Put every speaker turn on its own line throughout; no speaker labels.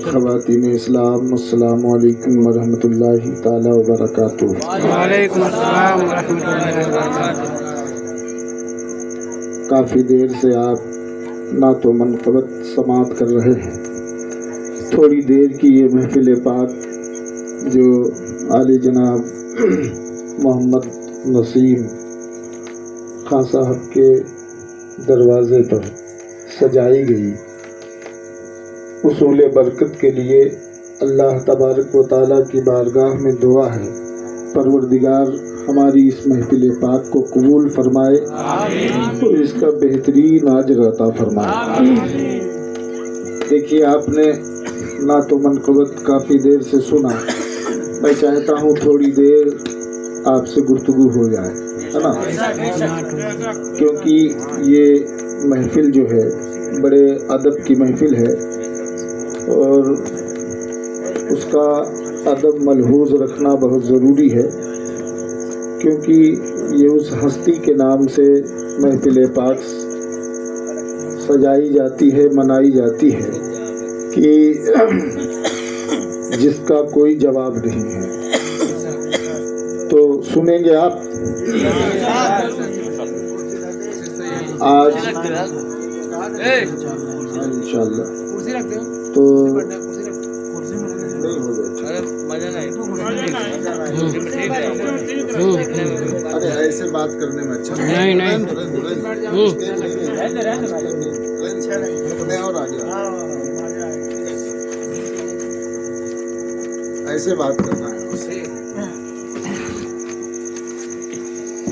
خواتین اسلام، السلام علیکم ورحمۃ اللہ تعالی وبرکاتہ۔
وعلیکم السلام ورحمۃ اللہ وبرکاتہ۔
کافی دیر سے آپ نعت و منقبت سماعت کر رہے ہیں۔ تھوڑی دیر کی یہ محفل پاک جو عالی جناب محمد نسیم خان صاحب کے دروازے پر سجائی گئی، حصول برکت کے لیے اللہ تبارک و تعالیٰ کی بارگاہ میں دعا ہے پروردگار ہماری اس محفل پاک کو قبول فرمائے اور اس کا بہترین اجر عطا فرمائے۔ دیکھیے، آپ نے نعت و منقبت کافی دیر سے سنا، میں چاہتا ہوں تھوڑی دیر آپ سے گفتگو ہو جائے، ہے نا؟ کیونکہ یہ محفل جو ہے بڑے ادب کی محفل ہے اور اس کا ادب ملحوظ رکھنا بہت ضروری ہے، کیونکہ یہ اس ہستی کے نام سے محفل پاک سجائی جاتی ہے، منائی جاتی ہے کہ جس کا کوئی جواب نہیں ہے۔ تو سنیں گے آپ آج انشاءاللہ؟ تو ارے ایسے بات کرنے میں اچھا نہیں اور آگے ایسے بات کرنا ہے۔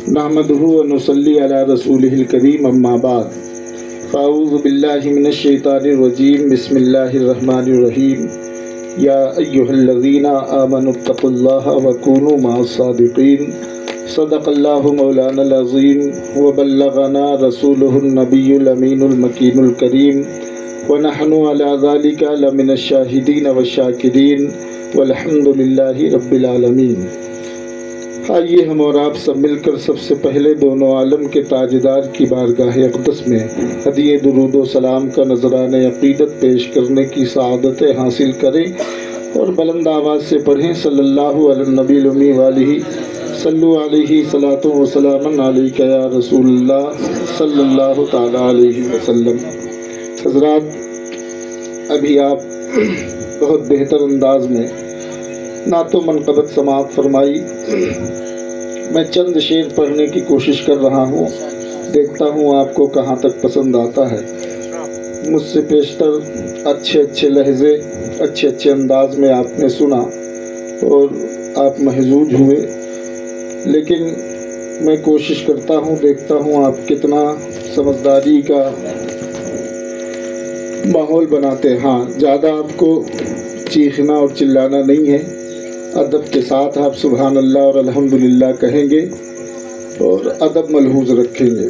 نحمدہ و نصلی علی رسولہ الکریم، اما بعد، فاعوذ باللہ من الشیطان الرجیم، بسم اللہ الرحمن الرحیم۔ یا ایہا الذین آمنوا اتقوا اللہ وکونوا مع الصادقین، صدق اللہ مولانا العظیم وبلغنا رسولہ النبی الامین المکین الکریم، ونحن علی ذلک لمن الشاہدین والشاکرین، والحمد للہ رب العالمین۔ آئیے ہم اور آپ سب مل کر سب سے پہلے دونوں عالم کے تاجدار کی بارگاہ اقدس میں ہدیہ درود و سلام کا نذرانہ عقیدت پیش کرنے کی سعادت حاصل کریں اور بلند آواز سے پڑھیں صلی اللہ علی النبی الامی والہ صلو علیہ صلاۃ و سلام علیک یا رسول اللہ صلی اللہ تعالی علیہ وسلم۔ حضرات، ابھی آپ بہت بہتر انداز میں نعت و منقبت سماعت فرمائی۔ میں چند شعر پڑھنے کی کوشش کر رہا ہوں، دیکھتا ہوں آپ کو کہاں تک پسند آتا ہے۔ مجھ سے پیشتر اچھے لہجے، اچھے انداز میں آپ نے سنا اور آپ محظوظ ہوئے، لیکن میں کوشش کرتا ہوں، دیکھتا ہوں آپ کتنا سمجھداری کا ماحول بناتے ہیں۔ ہاں، زیادہ آپ کو چیخنا اور چلانا نہیں ہے، ادب کے ساتھ آپ سبحان اللہ اور الحمدللہ کہیں گے اور ادب ملحوظ رکھیں گے۔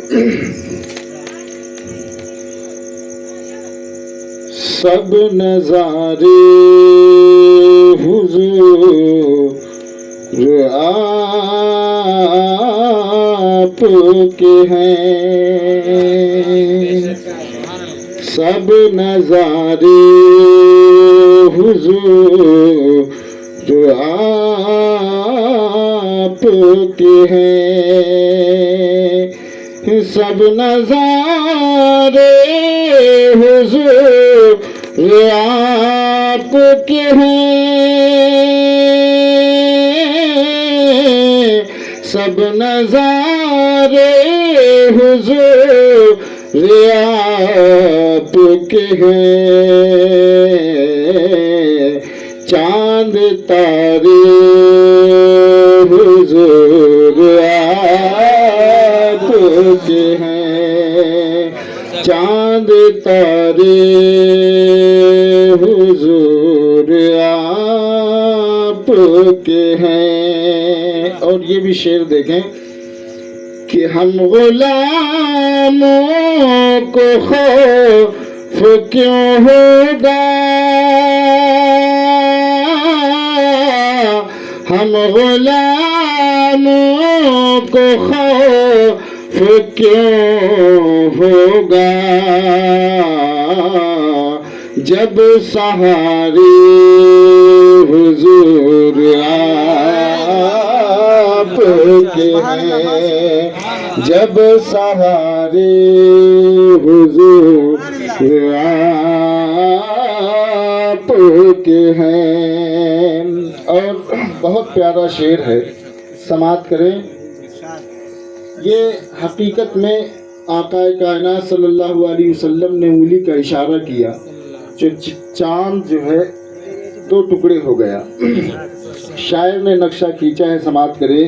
سب نظارے حضور آپ کے ہیں، سب نظارے حضور جو آپ کے ہیں، سب نظارے حضور آپ کے ہیں، سب نظارے حضور آپ کے ہیں، چاند تارے حضور آپ کے ہیں، چاند تارے حضور آپ کے ہیں۔ اور یہ بھی شعر دیکھیں کہ ہم غلاموں کو خوف کیوں ہوگا، ہم غلاموں کو خوف کیوں ہوگا جب سہارے حضور آپ کے ہیں، جب سہارے حضور آپ کے ہیں۔ اور بہت پیارا شعر ہے، سماعت کریں۔ یہ حقیقت میں آقا کائنات صلی اللہ علیہ وسلم نے انگلی کا اشارہ کیا، جو چاند جو ہے دو ٹکڑے ہو گیا۔ شاعر نے نقشہ کھینچا ہے، سماعت کریں۔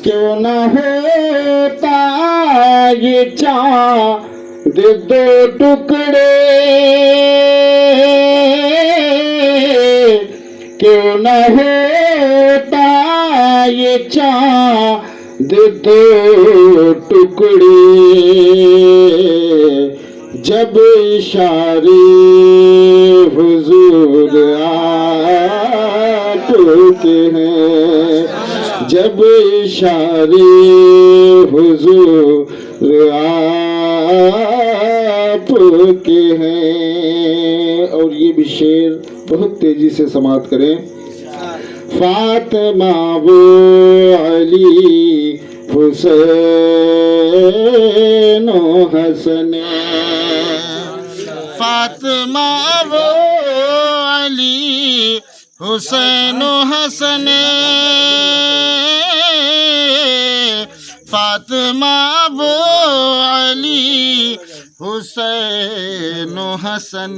کیوں نہ ہوتا یہ چاند دو ٹکڑے، کیوں نہ ہوتا یہ چاند دو ٹکڑے، جب اشارے حضور آپ کے ہیں، جب اشارے حضور آپ کے ہیں۔ اور یہ بھی شعر بہت تیزی سے سماعت کریں۔ فاطمہ و علی حسین و حسن، فاطمہ و علی حسین و حسن، فاطمہ و علی حسین و حسن،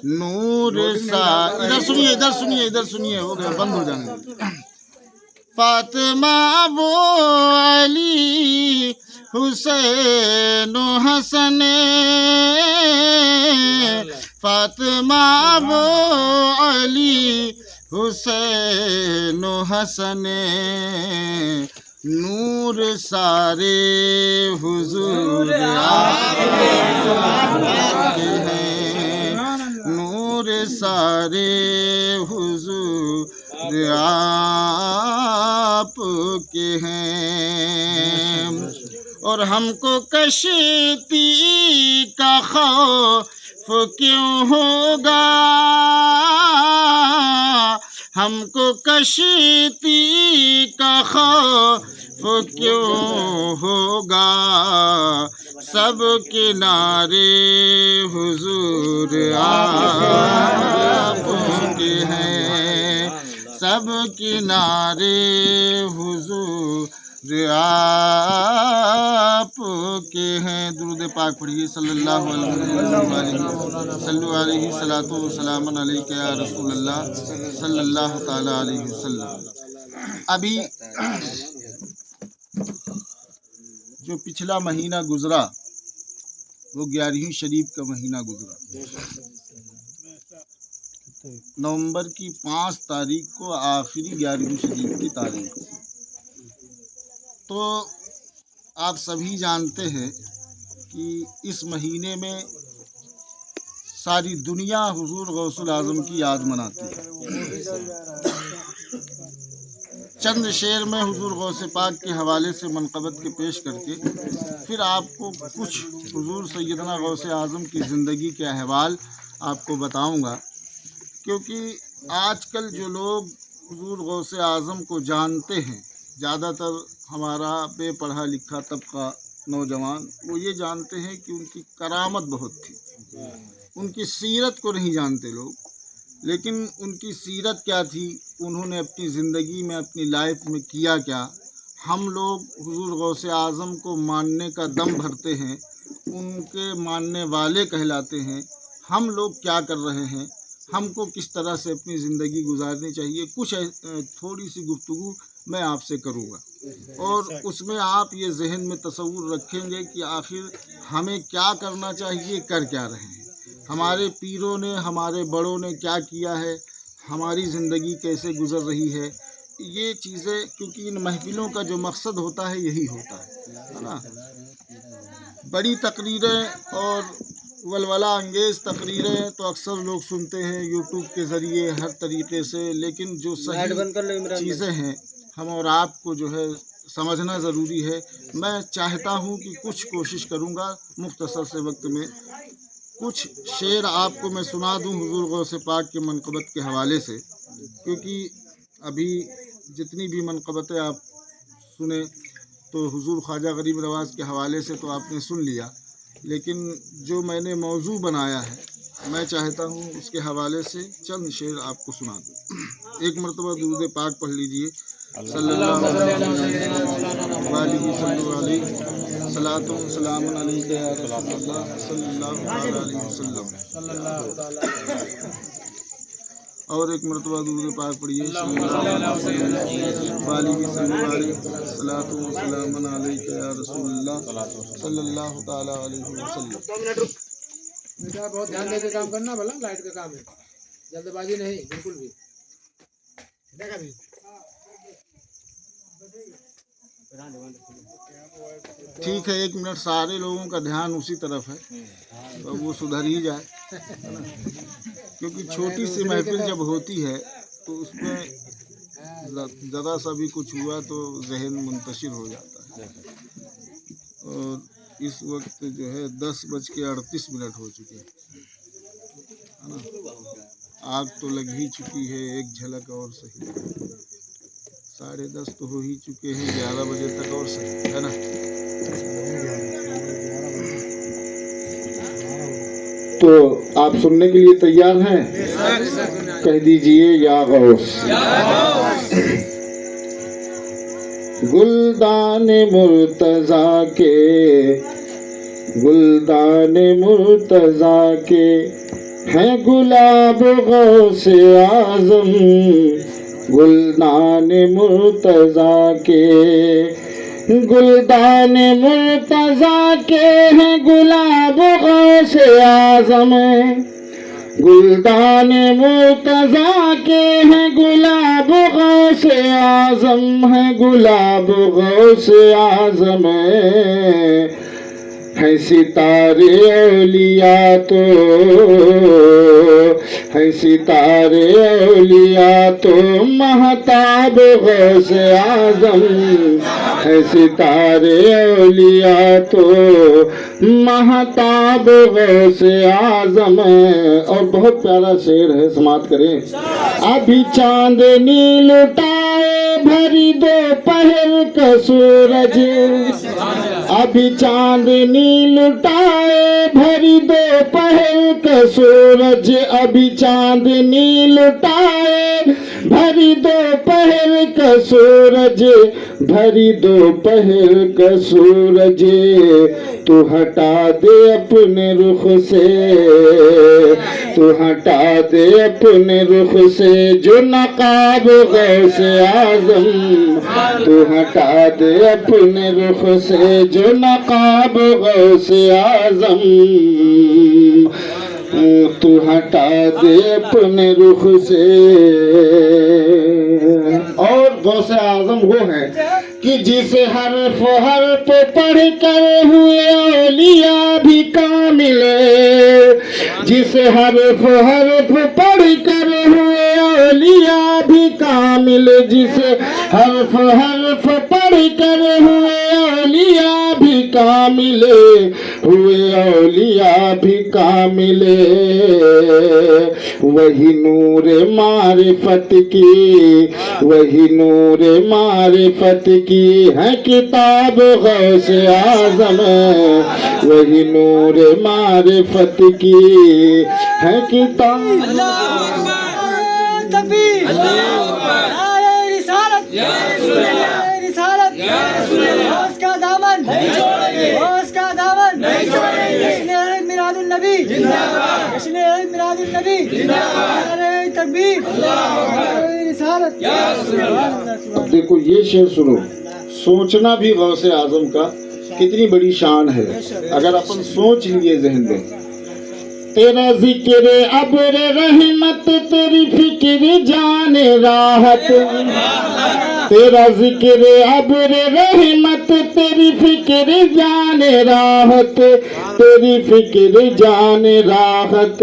نور سا، ادھر سنیے ادھر سنیے ادھر سنیے، ہو گیا بند ہو جائیں گے۔ فاطمہ و علی حسین و حسن، فاطمہ و علی حسین و حسن، نور سارے حضور آپ کے ہیں، نور سارے حضور آپ کے ہیں۔ اور ہم کو کشتی کا خوف کیوں ہوگا، ہم کو کشتی کا خوف کیوں ہوگا، سب کنارے حضور آپ کے ہیں، سب کنارے حضور آپ کے ہیں۔ درود پاک پڑھیے، صلی اللہ علیہ وسلم، صلو علیہ الصلوۃ والسلام علیک یا رسول اللہ، صلی اللہ تعالی علیہ وسلم۔ ابھی جو پچھلا مہینہ گزرا وہ 11ویں شریف کا مہینہ گزرا۔ نومبر کی 5 تاریخ کو آخری 11ویں شریف کی تاریخ۔ تو آپ سبھی جانتے ہیں کہ اس مہینے میں ساری دنیا حضور غوث العظم کی یاد مناتی ہے۔ چند شعر میں حضور غوث پاک کے حوالے سے منقبت کے پیش کر کے پھر آپ کو کچھ حضور سیدنا غوث اعظم کی زندگی کے احوال آپ کو بتاؤں گا، کیونکہ آج کل جو لوگ حضور غوث اعظم کو جانتے ہیں، زیادہ تر ہمارا بے پڑھا لکھا طبقہ نوجوان، وہ یہ جانتے ہیں کہ ان کی کرامت بہت تھی، ان کی سیرت کو نہیں جانتے لوگ۔ لیکن ان کی سیرت کیا تھی، انہوں نے اپنی زندگی میں اپنی لائف میں کیا کیا، ہم لوگ حضور غوث اعظم کو ماننے کا دم بھرتے ہیں، ان کے ماننے والے کہلاتے ہیں، ہم لوگ کیا کر رہے ہیں، ہم کو کس طرح سے اپنی زندگی گزارنی چاہیے، کچھ تھوڑی سی گفتگو میں آپ سے کروں گا، اور اس میں آپ یہ ذہن میں تصور رکھیں گے کہ آخر ہمیں کیا کرنا چاہیے، کر کیا رہے ہیں، ہمارے پیروں نے، ہمارے بڑوں نے کیا کیا ہے، ہماری زندگی کیسے گزر رہی ہے۔ یہ چیزیں، کیونکہ ان محفلوں کا جو مقصد ہوتا ہے یہی ہوتا ہے نا۔ بڑی تقریریں اور ولولہ انگیز تقریریں تو اکثر لوگ سنتے ہیں یوٹیوب کے ذریعے ہر طریقے سے، لیکن جو صحیح چیزیں ہیں ہم اور آپ کو جو ہے
سمجھنا ضروری ہے. میں چاہتا ہوں کہ کچھ کوشش کروں گا مختصر سے وقت میں کچھ شعر آپ کو میں سنا دوں حضور غوث پاک کے منقبت کے حوالے سے، کیونکہ ابھی جتنی بھی منقبتیں آپ سنیں تو حضور خواجہ غریب نواز کے حوالے سے تو آپ نے سن لیا، لیکن جو میں نے موضوع بنایا ہے میں چاہتا ہوں اس کے حوالے سے چند شعر آپ کو سنا دوں. ایک مرتبہ درود پاک پڑھ لیجئے. صلی اللہ علیہ وسلم صلاۃ و سلام علیک یا رسول اللہ صلی اللہ علیہ وسلم. اور ایک مرتبہ درود پاک پڑھیے. صلاۃ و سلام علیک یا رسول اللہ صلی اللہ تعالی علیہ وسلم.
بیٹا بہت دھیان دے کے کام کرنا، بھلا لائٹ کا کام ہے، جلد بازی نہیں بالکل بھی.
ٹھیک ہے، 1 منٹ، سارے لوگوں کا دھیان اسی طرف ہے تو وہ سدھر ہی جائے، کیونکہ چھوٹی سی محفل جب ہوتی ہے تو اس میں ذرا سا بھی کچھ ہوا تو ذہن منتشر ہو جاتا ہے. اور اس وقت جو ہے 10:38 ہو چکے ہیں، ہے نا. آگ تو لگ ہی چکی ہے، ایک جھلک اور صحیح. 10:30 تو ہو ہی چکے ہیں، 11 بجے تک اور صحیح، ہے نا.
تو آپ سننے کے لیے تیار ہیں؟ کہہ دیجئے یا غوث. گلدان مرتضیٰ کے، گلدان مرتضیٰ کے ہیں گلاب غوث اعظم. گلدان مرتضیٰ کے، گلدان مرتضیٰ کے ہیں گلاب غوث اعظم. گلدان مرتضیٰ کے ہیں گلاب غوث اعظم، ہے گلاب غوث اعظم. ہے ستارے اولیاء تو، ہے ستارے اولیاء تو مہتاب غوث اعظم. ہے ستارے اولیاء تو مہتاب غوث اعظم. اور بہت پیارا شعر ہے، سماعت کریں. ابھی چاندنی لٹائے بھری دوپہر کا سورج، ابھی چاندنی لٹائے بھری دوپہر کا سورج. ابھی چاندنی لٹائے بھری دوپہر کا سورج، بھری دوپہر کا سورج. تو ہٹا دے اپنے رخ سے، تو ہٹا دے اپنے رخ سے جو نقاب غوث اعظم. تو ہٹا دے اپنے رخ سے جو نقاب غوث اعظم. تو ہٹا دے اپنے رخ سے. اور غوث اعظم وہ ہے کہ جسے حرف حرف پڑھ کر ہوئے اولیاء بھی کامل، جسے حرف حرف پڑھ کر ہوئے اولیاء بھی کامل. جسے حرف حرف پڑھ کر ہوئے اولیاء بھی کامل، ہوئے اولیاء بھی کامل. وہی نور معرفت کی، وہی نور معرفت کی ہے کتاب غوث اعظم. وہی نور معرفت کی ہے کتاب. اب دیکھو یہ شعر سنو. سوچنا بھی غوث اعظم کا کتنی بڑی شان ہے. اگر اپن سوچ لیے ذہن میں، تیرا ذکر ابر رحمت، تیری فکر جان راحت. تیرا ذکر ابر رحمت، تیری فکر جان راحت، تیری فکر جان راحت.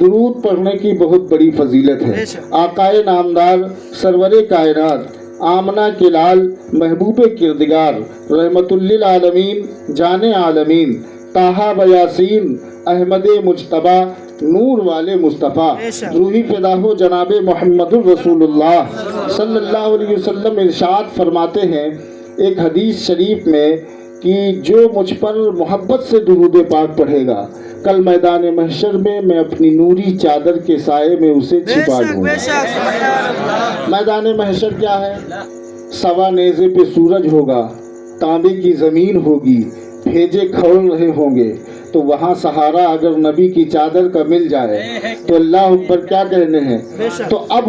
درود پڑھنے کی بہت بڑی فضیلت ہے۔ آقائے نامدار سرور کائنات آمنہ کے لال محبوب کردگار رحمت للعالمین جان عالمین طٰہٰ و یاسین احمد مجتبیٰ نور والے مصطفیٰ روحی فدا ہو جناب محمد الرسول اللہ صلی اللہ علیہ وسلم ارشاد فرماتے ہیں ایک حدیث شریف میں کہ جو مجھ پر محبت سے درود پاک پڑھے گا کل میدان محشر میں میں اپنی نوری چادر کے سائے میں اسے چھپا لوں گا۔ میدان محشر کیا ہے؟ سوا نیزے پہ سورج ہوگا، تانبے کی زمین ہوگی، بھیجے کھول رہے ہوں گے، تو وہاں سہارا اگر نبی کی چادر کا مل جائے تو اللہ اکبر کیا کہنے ہیں۔ تو اب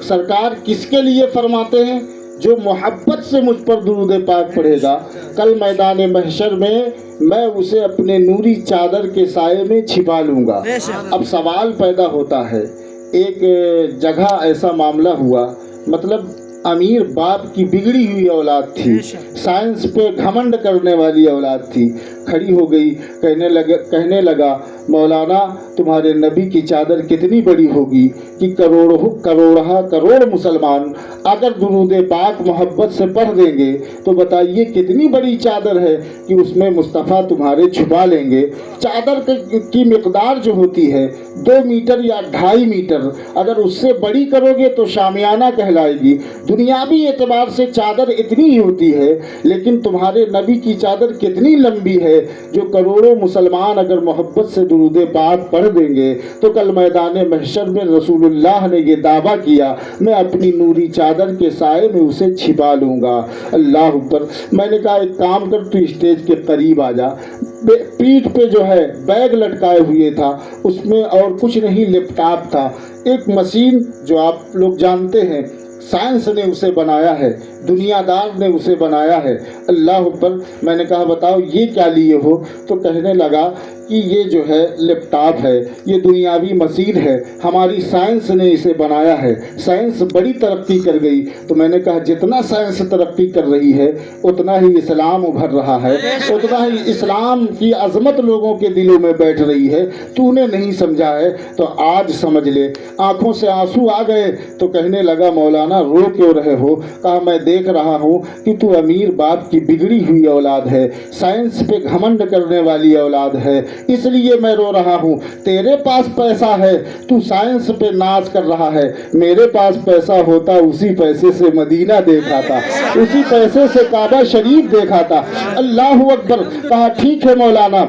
سرکار کس کے لیے فرماتے ہیں؟ جو محبت سے مجھ پر درود پاک پڑھے گا کل میدان محشر میں اسے اپنے نوری چادر کے سائے میں چھپا لوں گا۔ اب سوال پیدا ہوتا ہے، ایک جگہ ایسا معاملہ ہوا، مطلب امیر باپ کی بگڑی ہوئی اولاد تھی، سائنس پہ گھمنڈ کرنے والی اولاد تھی، کھڑی ہو گئی، کہنے لگا مولانا تمہارے نبی کی چادر کتنی بڑی ہوگی کہ کروڑ مسلمان اگر درود پاک محبت سے پڑھ دیں گے تو بتائیے کتنی بڑی چادر ہے کہ اس میں مصطفیٰ تمہارے چھپا لیں گے۔ چادر کی مقدار جو ہوتی ہے 2 میٹر یا 2.5 میٹر، اگر اس سے بڑی کرو گے تو شامیانہ کہلائے گی۔ دنیاوی اعتبار سے چادر اتنی ہی ہوتی ہے، لیکن تمہارے نبی کی چادر کتنی لمبی ہے جو کروڑوں مسلمان اگر محبت سے درود پاک پڑھ دیں گے تو کل میدان محشر میں رسول اللہ نے یہ دعویٰ کیا میں اپنی نوری چادر کے سائے میں اسے چھپا لوں گا۔ اللہ اکبر۔ میں نے کہا ایک کام کر تو اسٹیج کے قریب آ جا۔ پیٹھ پہ جو ہے بیگ لٹکائے ہوئے تھا، اس میں اور کچھ نہیں لیپ ٹاپ تھا، ایک مشین جو آپ لوگ جانتے ہیں سائنس نے اسے بنایا ہے، دنیا دار نے اسے بنایا ہے۔ اللہ اکبر۔ میں نے کہا بتاؤ یہ کیا لیے ہو؟ تو کہنے لگا کہ یہ جو ہے لیپ ٹاپ ہے، یہ دنیاوی مشین ہے، ہماری سائنس نے اسے بنایا ہے، سائنس بڑی ترقی کر گئی۔ تو میں نے کہا جتنا سائنس ترقی کر رہی ہے اتنا ہی اسلام ابھر رہا ہے، اتنا ہی اسلام کی عظمت لوگوں کے دلوں میں بیٹھ رہی ہے، تو نے نہیں سمجھا ہے تو آج سمجھ لے۔ آنکھوں سے آنسو آ گئے تو کہنے لگا مولانا رو کیوں رہے ہو؟ کہا میں دیکھ رہا ہوں کہ تو امیر باپ کی بگڑی ہوئی اولاد ہے، سائنس پہ گھمنڈ کرنے والی اولاد ہے، اس لیے میں رو رہا ہوں۔ تیرے پاس پیسہ ہے تو سائنس پہ ناز کر رہا ہے، میرے پاس پیسہ ہوتا اسی پیسے سے مدینہ دیکھا تھا، اسی پیسے سے کعبہ شریف دیکھا تھا۔ اللہ اکبر۔ کہا ٹھیک ہے مولانا،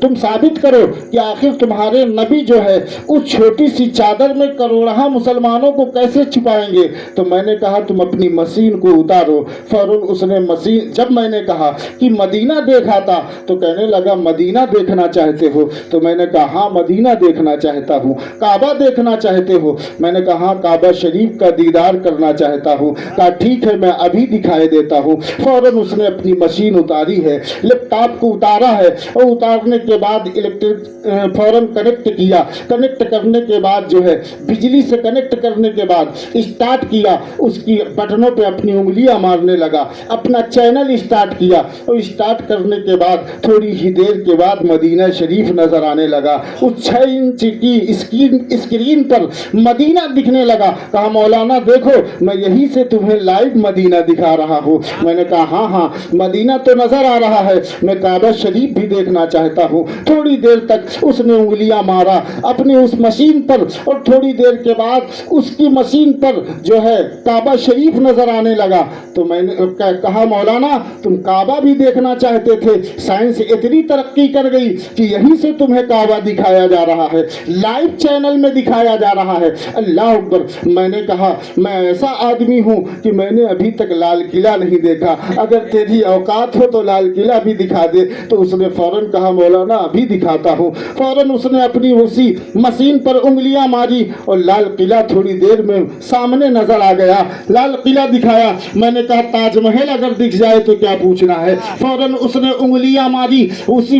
تم ثابت کرو کہ آخر تمہارے نبی جو ہے اس چھوٹی سی چادر میں کروڑہ مسلمانوں کو کیسے چھپائیں گے؟ تو میں نے کہا تم اپنی مشین کو اتارو۔ فوراً اس نے مشین، جب میں نے کہا کہ مدینہ دیکھا تھا تو کہنے لگا مدینہ دیکھنا چاہتے ہو؟ تو میں نے کہا ہاں مدینہ دیکھنا چاہتا ہوں۔ کعبہ دیکھنا چاہتے ہو؟ میں نے کہا ہاں کعبہ شریف کا دیدار کرنا چاہتا ہوں۔ کہا ٹھیک ہے میں ابھی دکھائے دیتا ہوں۔ فوراً اس نے اپنی مشین اتاری ہے، لیپ ٹاپ کو اتارا ہے، اور اتارنے کے بعد فوراً کنیکٹ کیا، کنیکٹ کرنے کے بعد جو ہے بجلی سے کنیکٹ کرنے کے بعد اسٹارٹ کیا، اس کی بٹنوں پہ اپنی انگلیاں مارنے لگا، اپنا چینل اسٹارٹ کیا، اور اسٹارٹ کرنے کے بعد تھوڑی ہی دیر کے بعد مدینہ شریف نظر آنے لگا۔ اس 6 انچ کی اسکرین پر مدینہ دکھنے لگا۔ کہا مولانا دیکھو میں یہی سے تمہیں لائیو مدینہ دکھا رہا ہوں۔ میں نے کہا ہاں ہاں مدینہ تو نظر آ رہا ہے، میں کعبہ شریف بھی دیکھنا چاہتا ہوں۔ تھوڑی دیر تک اس نے انگلیاں مارا اپنی اس مشین پر، اور تھوڑی دیر کے بعد اس کی مشین پر جو ہے کعبہ شریف نظر آنے لگا۔ تو میں نے کہا مولانا تم کعبہ بھی دیکھنا چاہتے تھے، سائنس اتنی ترقی کر گئی کہ یہیں سے تمہیں کعبہ دکھایا جا رہا ہے، لائیو چینل میں دکھایا جا رہا ہے۔ اللہ اکبر۔ میں نے کہا میں ایسا آدمی ہوں کہ میں نے ابھی تک لال قلعہ نہیں دیکھا، اگر تیری اوقات ہو تو لال قلعہ بھی دکھا دے۔ تو اس نے فوراً کہا مولانا ابھی دکھاتا ہوں۔ فوراً اس نے اپنی اسی مشین پر انگلیاں ماری اور لال قلعہ تھوڑی دیر میں سامنے نظر آ گیا، لال قلعہ دکھایا۔ میں نے کہا تاج محل اگر دکھ جائے تو کیا پوچھنا ہے؟ فوراً اس نے انگلیاں ماری، اسی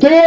2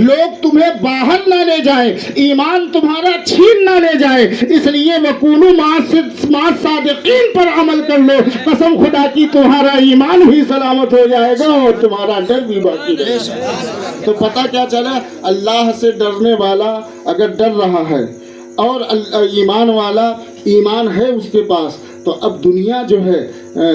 لوگ تمہیں باہر نہ لے جائے، ایمان تمہارا چھین نہ لے جائے، اس لیے وَكُونُوا مَعَ الصَّادِقِينَ پر عمل کر لو، قسم خدا کی تمہارا ایمان بھی سلامت ہو جائے گا اور تمہارا ڈر بھی باقی رہے گا۔ تو پتہ کیا چلا، اللہ سے ڈرنے والا اگر ڈر رہا ہے اور ایمان والا ایمان ہے اس کے پاس، تو اب دنیا جو ہے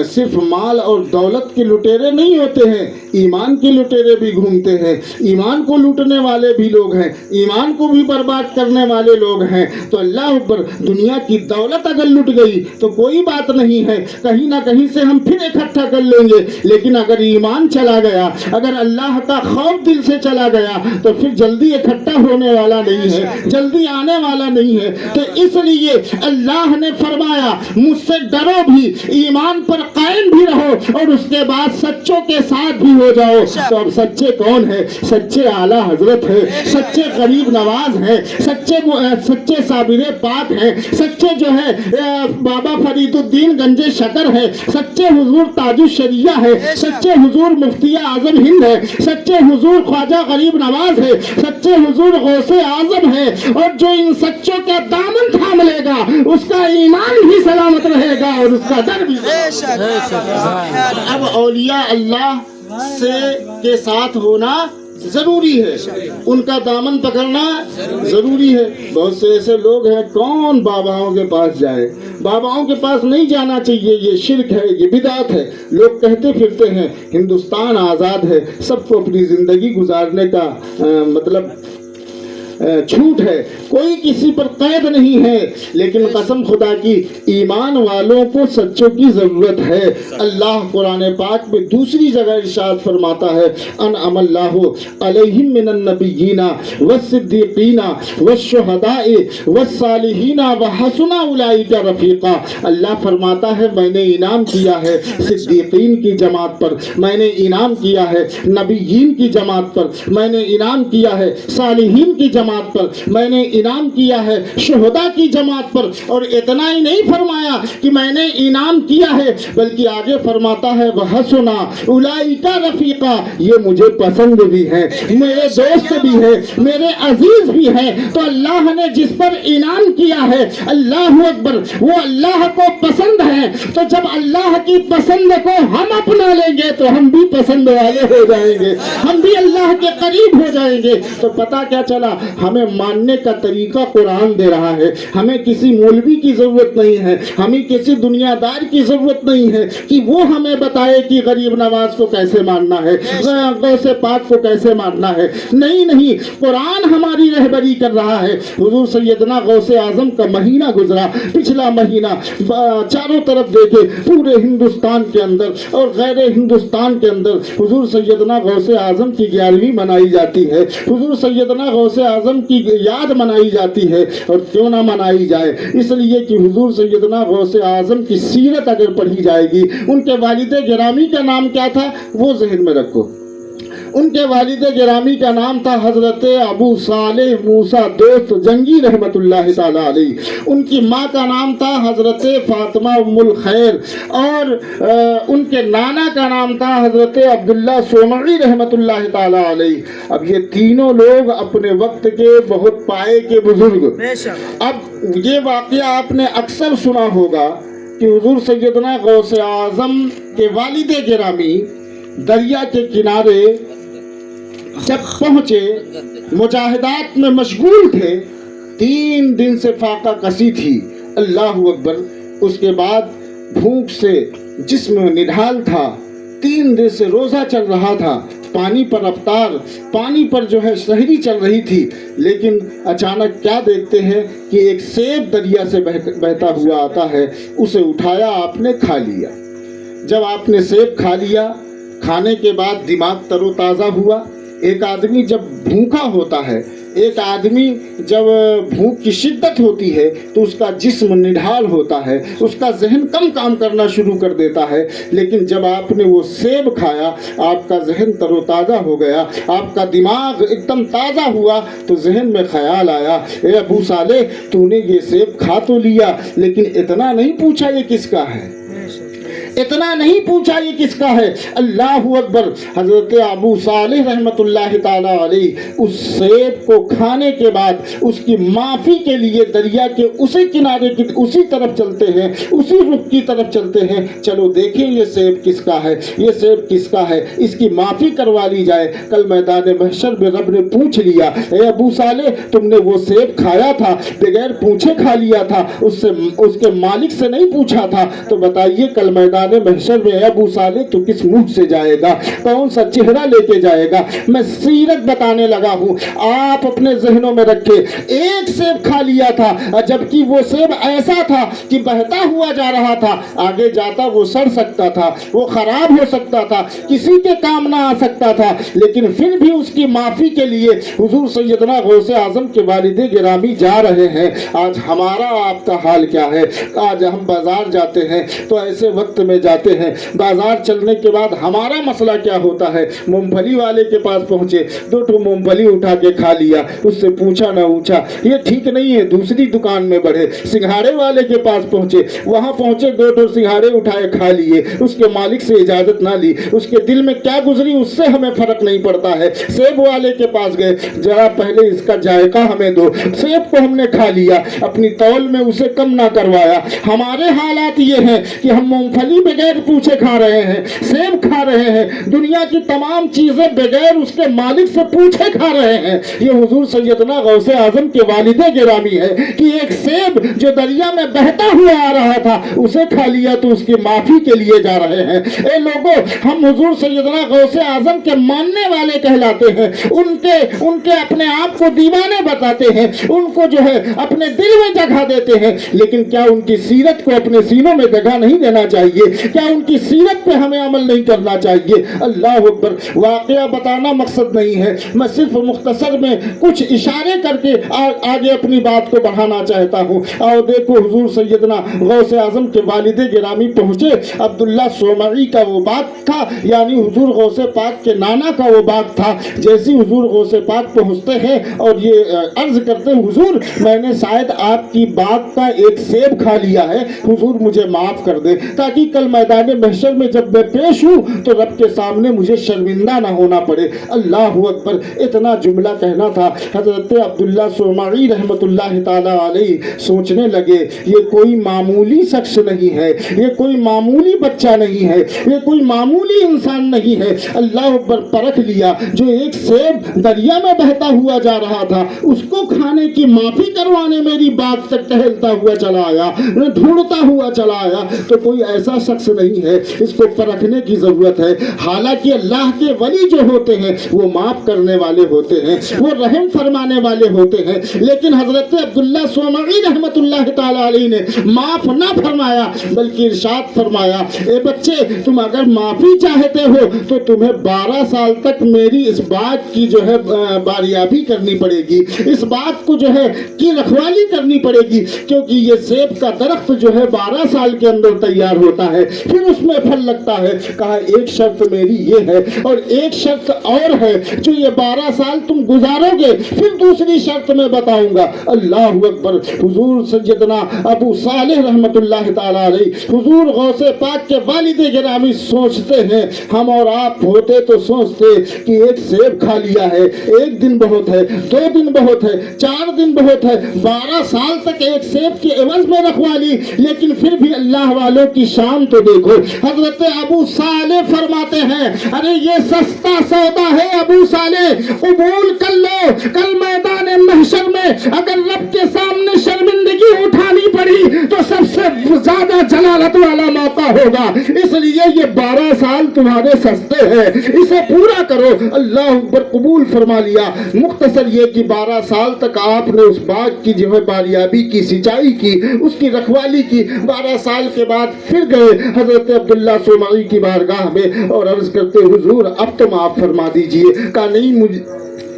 صرف مال اور دولت کے لٹیرے نہیں ہوتے ہیں، ایمان کے لٹیرے بھی گھومتے ہیں، ایمان کو لوٹنے والے بھی لوگ ہیں، ایمان کو بھی برباد کرنے والے لوگ ہیں۔ تو اللہ اکبر، دنیا کی دولت اگر لٹ گئی تو کوئی بات نہیں ہے، کہیں نہ کہیں سے ہم پھر اکٹھا کر لیں گے، لیکن اگر ایمان چلا گیا، اگر اللہ کا خوف دل سے چلا گیا تو پھر جلدی اکٹھا ہونے والا نہیں ہے، جلدی آنے والا نہیں ہے۔ تو اس لیے اللہ نے فرمایا مجھ سے ڈرو بھی، ایمان پر قائم بھی رہو اور اس کے بعد سچوں کے ساتھ بھی ہو جاؤ۔ تو اب سچے کون ہیں؟ سچے اعلیٰ حضرت ہیں، سچے غریب نواز ہیں، سچے صابر پاک ہیں، سچے جو ہے بابا فرید الدین گنج شکر ہے، سچے حضور تاج الشریعہ ہے، سچے حضور مفتی اعظم ہند ہے، سچے حضور خواجہ غریب نواز ہے، سچے حضور غوث اعظم ہے۔ اور جو ان سچوں کا دامن تھام لے گا اس کا ایمان بھی سلامت رہے گا اور اس کا ڈر بھی۔ اب اولیاء اللہ کے ساتھ ہونا ضروری ہے، ان کا دامن پکڑنا ضروری ہے۔ بہت سے ایسے لوگ ہیں، کون باباؤں کے پاس جائے؟ باباؤں کے پاس نہیں جانا چاہیے، یہ شرک ہے، یہ بدعت ہے۔ لوگ کہتے پھرتے ہیں ہندوستان آزاد ہے، سب کو اپنی زندگی گزارنے کا چھوٹ ہے، کوئی کسی پر قید نہیں ہے، لیکن قسم خدا کی ایمان والوں کو سچوں کی ضرورت ہے۔ اللہ قرآن پاک میں دوسری جگہ ارشاد فرماتا ہے انعم اللہ علیہم من النبیین والصدیقین والشہداء والصالحین وحسن اولئک رفیقا۔ اللہ فرماتا ہے میں نے انعام کیا ہے صدیقین کی جماعت پر، میں نے انعام کیا ہے نبیین کی جماعت پر، میں نے انعام کیا ہے صالحین کی جماعت پر، میں نے انعام کیا ہے شہداء کی جماعت پر۔ اور اتنا ہی نہیں فرمایا کہ میں نے انعام کیا ہے، بلکہ آگے فرماتا ہے وَحَسُنَ أُولَئِكَ رَفِيقًا، یہ مجھے پسند بھی ہے، میرے دوست بھی ہے، میرے عزیز بھی ہے۔ تو اللہ نے جس پر انعام کیا ہے، اللہ اکبر، وہ اللہ کو پسند ہے۔ تو جب اللہ کی پسند کو ہم اپنا لیں گے تو ہم بھی پسند والے ہو جائیں گے، ہم بھی اللہ کے قریب ہو جائیں گے۔ تو پتہ کیا چلا، ہمیں ماننے کا طریقہ قرآن دے رہا ہے۔ ہمیں کسی مولوی کی ضرورت نہیں ہے، ہمیں کسی دنیا دار کی ضرورت نہیں ہے کہ وہ ہمیں بتائے کہ غریب نواز کو کیسے ماننا ہے، غوث پاک کو کیسے ماننا ہے۔ نہیں، قرآن ہماری رہبری کر رہا ہے۔ حضور سیدنا غوث اعظم کا مہینہ گزرا، پچھلا مہینہ، چاروں طرف دیکھے پورے ہندوستان کے اندر اور غیر ہندوستان کے اندر حضور سیدنا غوث اعظم کی 11ویں منائی جاتی ہے، حضور سیدنا غوث اعظم کی یاد منائی جاتی ہے۔ اور کیوں نہ منائی جائے، اس لیے کہ حضور سیدنا غوث اعظم کی سیرت اگر پڑھی جائے گی، ان کے والد گرامی کا نام کیا تھا وہ ذہن میں رکھو۔ ان کے والد گرامی کا نام تھا حضرت ابو صالح موسیٰ دوست جنگی رحمت اللہ تعالی علیہ۔ ان کی ماں کا نام تھا حضرت فاطمہ ام الخیر، اور ان کے نانا کا نام تھا حضرت عبداللہ سومعی رحمت اللہ تعالی علیہ۔ اب یہ تینوں لوگ اپنے وقت کے بہت پائے کے بزرگ۔ اب یہ واقعہ آپ نے اکثر سنا ہوگا کہ حضور سیدنا غوث اعظم کے والد گرامی دریا کے کنارے جب پہنچے، مجاہدات میں مشغول تھے، 3 دن سے فاقہ کسی تھی، اللہ اکبر۔ اس کے بعد بھوک سے جسم نڈھال تھا، 3 دن سے روزہ چل رہا تھا، پانی پر افطار، پانی پر جو ہے سحری چل رہی تھی، لیکن اچانک کیا دیکھتے ہیں کہ ایک سیب دریا سے بہتا ہوا آتا ہے، اسے اٹھایا آپ نے، کھا لیا۔ جب آپ نے سیب کھا لیا، کھانے کے بعد دماغ تر و تازہ ہوا۔ ایک آدمی جب بھوکا ہوتا ہے، ایک آدمی جب بھوک کی شدت ہوتی ہے تو اس کا جسم نڈھال ہوتا ہے، اس کا ذہن کم کام کرنا شروع کر دیتا ہے، لیکن جب آپ نے وہ سیب کھایا، آپ کا ذہن تر و تازہ ہو گیا، آپ کا دماغ ایک دم تازہ ہوا، تو ذہن میں خیال آیا اے ابو صالح تو نے یہ سیب کھا تو لیا، لیکن اتنا نہیں پوچھا یہ کس کا ہے، اتنا نہیں پوچھا یہ کس کا ہے. اللہ اکبر. حضرت ابو صالح رحمۃ اللہ تعالی علیہ اس سیب کو کھانے کے بعد اس کی معافی کے لیے دریا کے اسی کنارے کی اسی طرف چلتے ہیں, اسی رخ کی طرف چلتے ہیں. چلو دیکھیں یہ سیب کس کا ہے, یہ سیب کس کا ہے, اس کی معافی کروا لی جائے. کل میدان محشر میں رب نے پوچھ لیا, اے ابو صالح تم نے وہ سیب کھایا تھا, بغیر پوچھے کھا لیا تھا, اس کے مالک سے نہیں پوچھا تھا, تو بتائیے کل میدان محشر میں اے ابو صالح تو کس منہ سے جائے گا, کون سا چہرہ لے کے جائے گا؟ میں سیرت بتانے لگا ہوں, آپ اپنے ذہنوں میں رکھے. ایک سیب کھا لیا تھا, جبکہ وہ سیب ایسا تھا کہ بہتا ہوا جا رہا تھا, آگے جاتا وہ سڑ سکتا تھا, وہ خراب ہو سکتا تھا, کسی کے کام نہ آ سکتا تھا, لیکن پھر بھی اس کی معافی کے لیے حضور سیدنا غوث اعظم کے والد گرامی جا رہے ہیں. آج ہمارا آپ کا حال کیا ہے؟ آج ہم بازار جاتے ہیں تو ایسے وقت میں جاتے ہیں, بازار چلنے کے بعد ہمارا مسئلہ کیا ہوتا ہے؟ مونگ پھلی والے کے پاس پہنچے, 2 مونگ پھلی اٹھا کے کھا لیا, اس سے پوچھا نہ پوچھا, یہ ٹھیک نہیں ہے, دوسری دکان میں بڑھے. سنگھاڑے والے کے پاس پہنچے, وہاں پہنچے 2 سنگھاڑے اٹھائے کھا لیے, اس کے مالک سے اجازت نہ لی, اس کے دل میں کیا گزری اس سے ہمیں فرق نہیں پڑتا ہے. سیب والے کے پاس گئے, ذرا پہلے اس کا ذائقہ ہمیں دو. سیب کو ہم نے کھا لیا, اپنی تول میں اسے کم نہ کروایا. ہمارے حالات یہ ہیں کہ ہم مونگ پھلی بغیر پوچھے کھا رہے ہیں, سیب کھا رہے ہیں, دنیا کی تمام چیزیں بغیر اس کے مالک سے پوچھے کھا رہے ہیں. یہ حضور سیدنا غوث اعظم کے والد گرامی ہے کہ ایک سیب جو دریا میں بہتا ہوا آ رہا تھا اسے کھا لیا تو اس کی معافی کے لیے جا رہے ہیں. اے لوگوں, ہم حضور سیدنا غوث اعظم کے ماننے والے کہلاتے ہیں, ان کے اپنے آپ کو دیوانے بتاتے ہیں, ان کو جو ہے اپنے دل میں جگہ دیتے ہیں, لیکن کیا ان کی سیرت کو اپنے سینوں میں جگہ نہیں دینا چاہیے؟ کیا ان کی سیرت پہ ہمیں عمل نہیں کرنا چاہیے؟ اللہ اکبر. واقعہ بتانا مقصد نہیں ہے, میں صرف مختصر میں کچھ اشارے کر کے آگے اپنی بات کو بڑھانا چاہتا ہوں. اور دیکھو حضور سیدنا غوث اعظم کے والد گرامی پہنچے, عبداللہ صومعی کا وہ باغ تھا, یعنی حضور غوث پاک کے نانا کا وہ باغ تھا. جیسی حضور غوث پاک پہنچتے ہیں اور یہ عرض کرتے ہیں, حضور میں نے شاید آپ کی باغ کا ایک سیب کھا لیا ہے, حضور مجھے معاف کر دے, تاکہ کل میدان محشر میں جب میں پیش ہوں تو رب کے سامنے مجھے شرمندہ نہ ہونا پڑے. اللہ اکبر. اتنا جملہ کہنا تھا. حضرت عبداللہ صومعی رحمۃ اللہ تعالی علیہ سوچنے لگے, یہ کوئی معمولی شخص نہیں ہے, یہ کوئی معمولی بچہ نہیں ہے, یہ کوئی معمولی انسان نہیں ہے. اللہ اکبر. پرکھ لیا, جو ایک سیب دریا میں بہتا ہوا جا رہا تھا اس کو کھانے کی معافی کروانے میری بات تک ٹہلتا ہوا چلا آیا, ڈھونڈتا ہوا چلا آیا, تو کوئی ایسا شخص نہیں ہے, اس کو پرکھنے کی ضرورت ہے. حالانکہ اللہ کے ولی جو ہوتے ہیں وہ معاف کرنے والے ہوتے ہیں, وہ رحم فرمانے والے ہوتے ہیں, لیکن حضرت عبداللہ صومعی رحمۃ اللہ تعالی علیہ نے معاف نہ فرمایا بلکہ ارشاد فرمایا, اے بچے تم اگر معافی چاہتے ہو تو تمہیں 12 سال تک میری اس بات کی جو ہے باریابی کرنی پڑے گی, اس بات کو جو ہے کی رکھوالی کرنی پڑے گی, کیونکہ یہ سیب کا درخت جو ہے 12 سال کے اندر تیار ہوتا ہے, پھر اس میں پھل لگتا ہے. کہا ایک شرط میری یہ ہے اور ایک شرط اور ہے, جو یہ 12 سال تم گزارو گے پھر دوسری شرط میں بتاؤں گا. اللہ اکبر. حضور سیدنا ابو صالح رحمۃ اللہ تعالی علیہ, حضور غوث پاک کے والد گرامی سوچتے ہیں, ہم اور آپ ہوتے تو سوچتے کہ ایک سیب کھا لیا ہے, 1 دن بہت ہے, 2 دن بہت ہے, 4 دن بہت ہے, 12 سال تک ایک سیب کے عوض میں رکھوا لی. لیکن پھر بھی اللہ والوں کی شان تو دیکھو. حضرت ابو صالح فرماتے ہیں, ارے یہ سستا سودا ہے ابو صالح, قبول کر لو, کل میدان محشر میں اگر رب کے سامنے شرمندگی اٹھانی پڑی تو سب سے زیادہ جلالت والا موقع ہوگا, اس لیے یہ 12 سال تمہارے سستے ہیں, اسے پورا کرو. اللہ اکبر. قبول فرما لیا. مختصر یہ کہ 12 سال تک آپ نے اس باغ کی جو ہے باریابی کی, سچائی کی, اس کی رکھوالی کی. 12 سال کے بعد پھر گئے حضرت عبداللہ صومعی کی بارگاہ میں اور عرض کرتے, حضور اب تو معاف فرما دیجئے. کہا نہیں,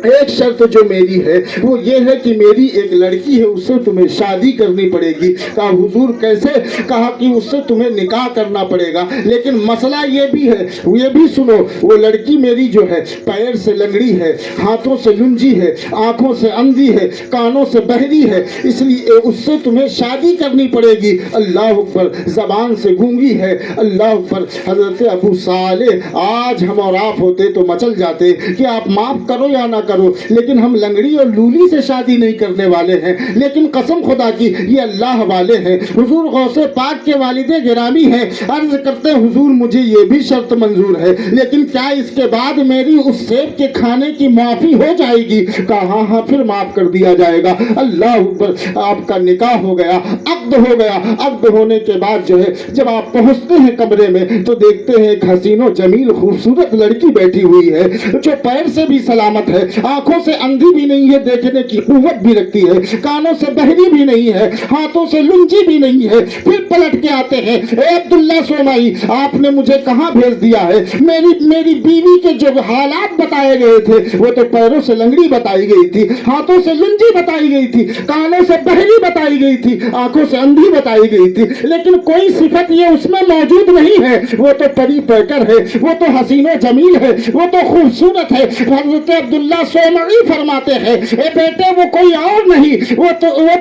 ایک شرط جو میری ہے وہ یہ ہے کہ میری ایک لڑکی ہے، اس سے تمہیں شادی کرنی پڑے گی۔ کہا حضور کیسے؟ کہا کہ اس سے تمہیں نکاح کرنا پڑے گا، لیکن مسئلہ یہ بھی ہے، یہ بھی سنو، وہ لڑکی میری جو ہے پیر سے لنگڑی ہے، ہاتھوں سے لنجی ہے، آنکھوں سے اندھی ہے، کانوں سے بہری ہے، اس لیے اس سے تمہیں شادی کرنی پڑے گی۔ اللہ اکبر، زبان سے گونگی ہے۔ اللہ اکبر۔ حضرت ابو صالح، آج ہم اور آپ ہوتے تو مچل جاتے کہ آپ معاف کرو یا نہ کرو، لیکن ہم لنگڑی اور لولی سے شادی نہیں کرنے والے ہیں۔ لیکن قسم خدا کی یہ اللہ والے ہیں۔ حضور غوث پاک کے والد گرامی ہیں، عرض کرتے حضور مجھے یہ بھی شرط منظور ہے، لیکن کیا اس کے بعد میری اس سیب کے کھانے کی معافی ہو جائے گی؟ کہا ہاں ہاں، پھر معاف کر دیا جائے گا۔ اللہ اکبر۔ آپ کا نکاح ہو گیا، عقد ہو گیا۔ عقد ہونے کے بعد جو ہے جب آپ پہنچتے ہیں کمرے میں تو دیکھتے ہیں ایک حسین و جمیل خوبصورت لڑکی بیٹھی ہوئی ہے، جو پیر سے بھی سلامت ہے، آنکھوں سے اندھی بھی نہیں ہے، دیکھنے کی قوت بھی رکھتی ہے، کانوں سے بہری بھی نہیں ہے، ہاتھوں سے لنجی بھی نہیں ہے۔ پھر پلٹ کے آتے ہیں، اے عبداللہ سومائی، آپ نے مجھے کہاں بھیج دیا ہے؟ میری بیوی کے جو حالات بتائے گئے تھے وہ تو پیروں سے لنگڑی بتائی گئی تھی، ہاتھوں سے لنجی بتائی گئی تھی، کانوں سے بہری بتائی گئی تھی، آنکھوں سے اندھی بتائی گئی تھی، لیکن کوئی صفت یہ اس میں موجود نہیں ہے۔ وہ تو پری پیکر ہے، وہ تو حسین و جمیل ہے، وہ تو خوبصورت ہے۔ حضرت عبداللہ سومعی فرماتے ہیں، اے بیٹے وہ کوئی اور نہیں، وہ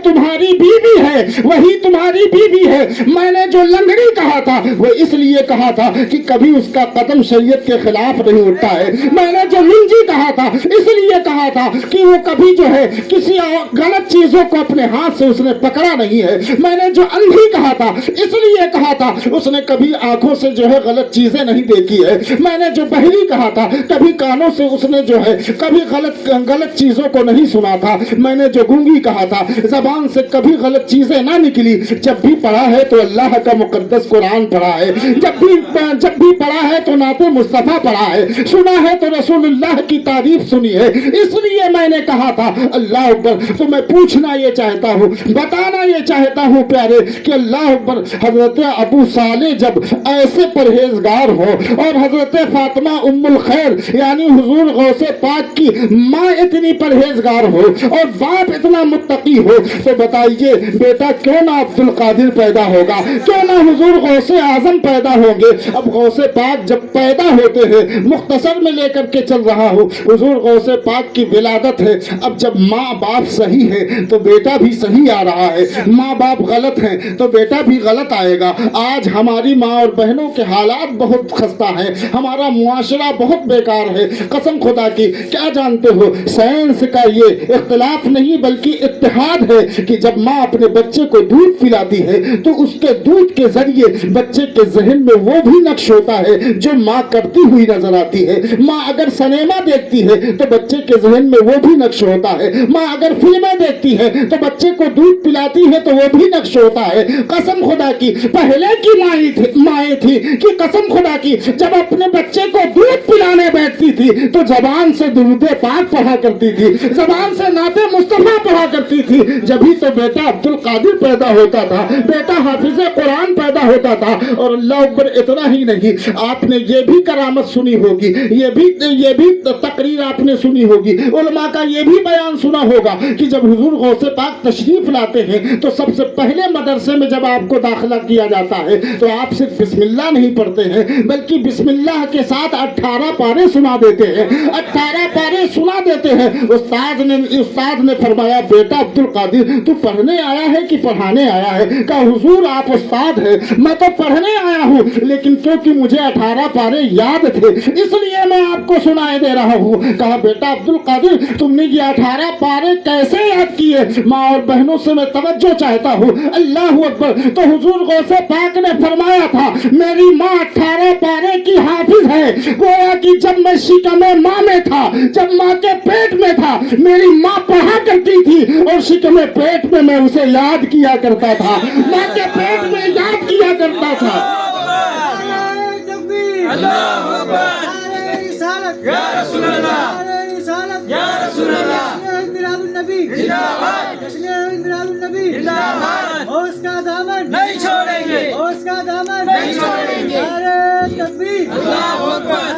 تمہاری بیوی ہے، وہی تمہاری بیوی ہے۔ میں نے جو لنگڑی کہا تھا وہ اس لیے کہا تھا کہ کبھی اس کا قدم شریعت کے خلاف نہیں اٹھتا ہے۔ میں نے جو لنجی کہا تھا اس لیے کہا تھا کہ وہ کبھی جو ہے کسی غلط چیزوں کو اپنے ہاتھ سے اس نے پکڑا نہیں ہے۔ میں نے جو اندھی کہا تھا اس لیے کہا تھا اس نے کبھی آنکھوں سے جو ہے غلط چیزیں نہیں دیکھی ہے۔ میں نے جو بہری کہا تھا کبھی کانوں سے اس نے جو ہے کبھی غلط چیزوں کو نہیں سنا تھا۔ میں نے جو گونگی کہا تھا زبان سے کبھی غلط چیزیں نہ نکلی۔ جب بھی پڑھا ہے تو اللہ کا مقدس قرآن پڑھا ہے، جب بھی پڑھا ہے تو نعت مصطفیٰ پڑھا ہے، سنا ہے تو رسول اللہ کی تعریف سنی ہے۔ اس لیے میں نے کہا تھا اللہ اکبر۔ تو میں پوچھنا یہ چاہتا ہوں، بتانا یہ چاہتا ہوں پیارے کہ اللہ اکبر، حضرت ابو صالح جب ایسے پرہیزگار ہو اور حضرت فاطمہ ام الخیر یعنی حضور غوث پاک کی ماں اتنی پرہیزگار ہو اور باپ اتنا متقی ہو، تو بتائیے بیٹا کیوں نہ عبد القادر پیدا ہوگا، کیوں نہ حضور غوث اعظم پیدا ہوں گے۔ اب غوث پاک جب پیدا ہوتے ہیں، مختصر میں لے کر کے چل رہا ہوں، حضور غوث پاک کی ولادت ہے۔ اب جب ماں باپ صحیح ہے تو بیٹا بھی صحیح آ رہا ہے، ماں باپ غلط ہیں تو بیٹا بھی غلط آئے گا۔ آج ہماری ماں اور بہنوں کے حالات بہت خستہ ہیں، ہمارا معاشرہ بہت بیکار ہے۔ قسم خدا کی، کیا جانتے ہو سائنس کا یہ اختلاف نہیں بلکہ اتحاد ہے کہ جب ماں اپنے بچے کو دودھ پلاتی ہے تو اس کے دودھ کے ذریعے بچے کے ذہن میں وہ بھی نقش ہوتا ہے جو ماں کرتی ہوئی نظر آتی ہے۔ ماں اگر سنیما دیکھتی ہے تو بچے کے ذہن میں وہ بھی نقش ہوتا ہے، ماں اگر فلمیں دیکھتی ہے تو بچے کو دودھ پلاتی ہے تو وہ بھی نقش ہوتا ہے۔ قسم خدا کی، پہلے کی مائیں تھی کہ قسم خدا کی جب اپنے بچے کو دودھ پلانے بیٹھتی تھی تو زبان سے درود پاک پڑھا کرتی تھی، زبان سے نعت مصطفیٰ پڑھا کرتی تھی، جبھی تو بیٹا عبد القادر پیدا ہوتا تھا، بیٹا حافظ قرآن پیدا ہوتا تھا۔ اور اللہ اکبر، اتنا ہی نہیں، آپ نے یہ بھی کرامت سنی ہوگی، یہ بھی تقریر آپ نے سنی ہوگی، علماء کا یہ بھی بیان سنا ہوگا کہ جب حضور غوث پاک تشریف لاتے ہیں تو سب سے پہلے مدرسے میں جب آپ کو داخلہ کیا جاتا ہے تو آپ صرف بسم اللہ نہیں پڑھتے ہیں بلکہ بسم اللہ کے ساتھ 18 پارے سنا دیتے ہیں، 18 پارے سنا دیتے ہیں۔ استاد نے فرمایا بیٹا عبد القادر تو پڑھنے آیا ہے کہ پڑھانے آیا ہے؟ کہا حضور آپ استاد ہیں، میں تو پڑھنے آیا ہوں، لیکن کیونکہ مجھے 18 پارے یاد تھے اس لیے میں آپ کو سنائے دے رہا ہوں۔ کہا بیٹا عبد القادر تم نے یہ 18 پارے کیسے یاد کیے؟ ماں اور بہنوں سے میں توجہ چاہتا ہوں۔ اللہ اکبر۔ تو حضور غوث پاک نے فرمایا تھا میری ماں 18 پارے کی حافظ ہے، گویا کہ جب میں شکم ماں میں تھا، جب ماں کے پیٹ میں تھا، میری ماں پڑھا کرتی تھی اور شکم پیٹ میں میں اسے یاد کیا کرتا تھا، ماں کے پیٹ میں یاد کیا کرتا تھا۔
اللہ اکبر، یا رسول اللہ، یا رسول اللہ، زندہ باد، زندہ باد، اس کا دامن نہیں چھوڑیں گے، اس کا دامن نہیں چھوڑیں گے، نعرہ تکبیر، اللہ اکبر،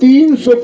300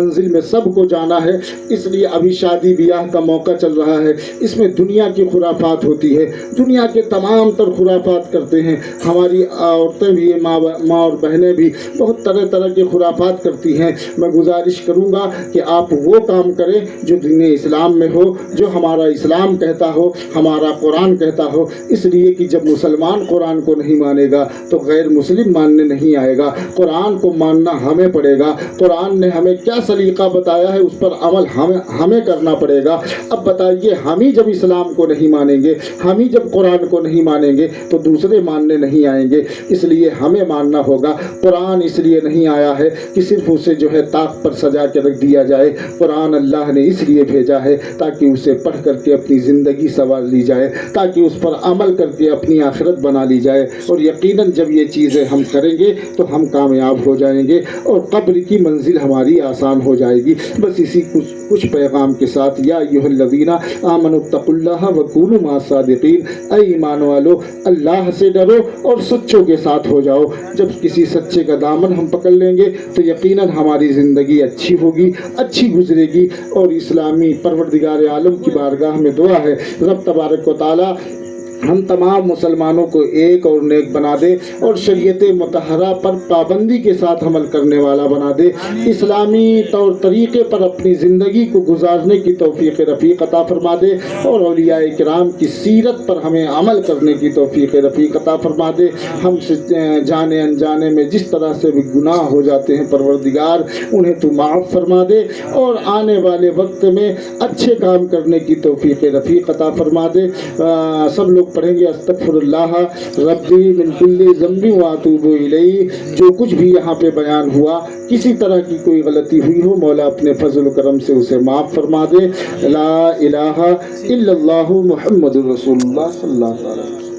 منزل میں سب کو جانا ہے، اس لیے ابھی شادی بیاہ کا موقع چل رہا ہے، اس میں دنیا کی خرافات ہوتی ہے، دنیا کے تمام تر خرافات کرتے ہیں، ہماری عورتیں بھی، ماں اور بہنیں بھی بہت طرح طرح کے خرافات کرتی ہیں۔ میں گزارش کروں گا کہ آپ وہ کام کریں جو دین اسلام میں ہو، جو ہمارا اسلام کہتا ہو، ہمارا قرآن کہتا ہو، اس لیے کہ جب مسلمان قرآن کو نہیں مانے گا تو غیر مسلم ماننے نہیں آئے گا، قرآن کو ماننا ہمیں پڑے گا، قرآن نے ہمیں کیا سلیقہ بتایا ہے اس پر عمل ہمیں کرنا پڑے گا۔ اب بتائیے، ہم ہی جب اسلام کو نہیں مانیں گے، ہم ہی جب قرآن کو نہیں مانیں گے تو دوسرے ماننے نہیں آئیں گے، اس لیے ہمیں ماننا ہوگا۔ قرآن اس لیے نہیں آیا ہے کہ صرف اسے جو ہے طاق پر سجا کے رکھ دیا جائے، قرآن اللہ نے اس لیے بھیجا ہے تاکہ اسے پڑھ کر کے اپنی زندگی سنوار لی جائے، تاکہ اس پر عمل کر کے اپنی آخرت بنا لی جائے، اور یقیناً جب یہ چیزیں ہم کریں گے تو ہم کامیاب ہو جائیں گے اور قبر کی منزل ہماری آسان ہو جائے گی۔ بس اسی کچھ پیغام کے ساتھ، یا ایھا الذین آمنوا اتقوا اللہ وکونوا مع الصادقین، اے ایمان والو اللہ سے ڈرو اور سچوں کے ساتھ ہو جاؤ۔ جب کسی سچے کا دامن ہم پکڑ لیں گے تو یقیناً ہماری زندگی اچھی ہوگی، اچھی گزرے گی، اور اسلامی پروردگار عالم کی بارگاہ میں دعا ہے، رب تبارک و تعالی ہم تمام مسلمانوں کو ایک اور نیک بنا دے اور شریعت مطہرہ پر پابندی کے ساتھ عمل کرنے والا بنا دے، اسلامی طور طریقے پر اپنی زندگی کو گزارنے کی توفیق رفیق عطا فرما دے، اور اولیاء کرام کی سیرت پر ہمیں عمل کرنے کی توفیق رفیق عطا فرما دے۔ ہم سے جانے انجانے میں جس طرح سے بھی گناہ ہو جاتے ہیں پروردگار، انہیں تو معاف فرما دے، اور آنے والے وقت میں اچھے کام کرنے کی توفیق رفیق عطا فرما دے۔ سب لوگ پڑھیں گے استغفر اللہ ربی من کل ذنب واتوب الیہ۔ جو کچھ بھی یہاں پہ بیان ہوا، کسی طرح کی کوئی غلطی ہوئی ہو، مولا اپنے فضل و کرم سے اسے معاف فرما دے۔ لا الہ الا اللہ محمد رسول اللہ صلی اللہ علیہ وسلم۔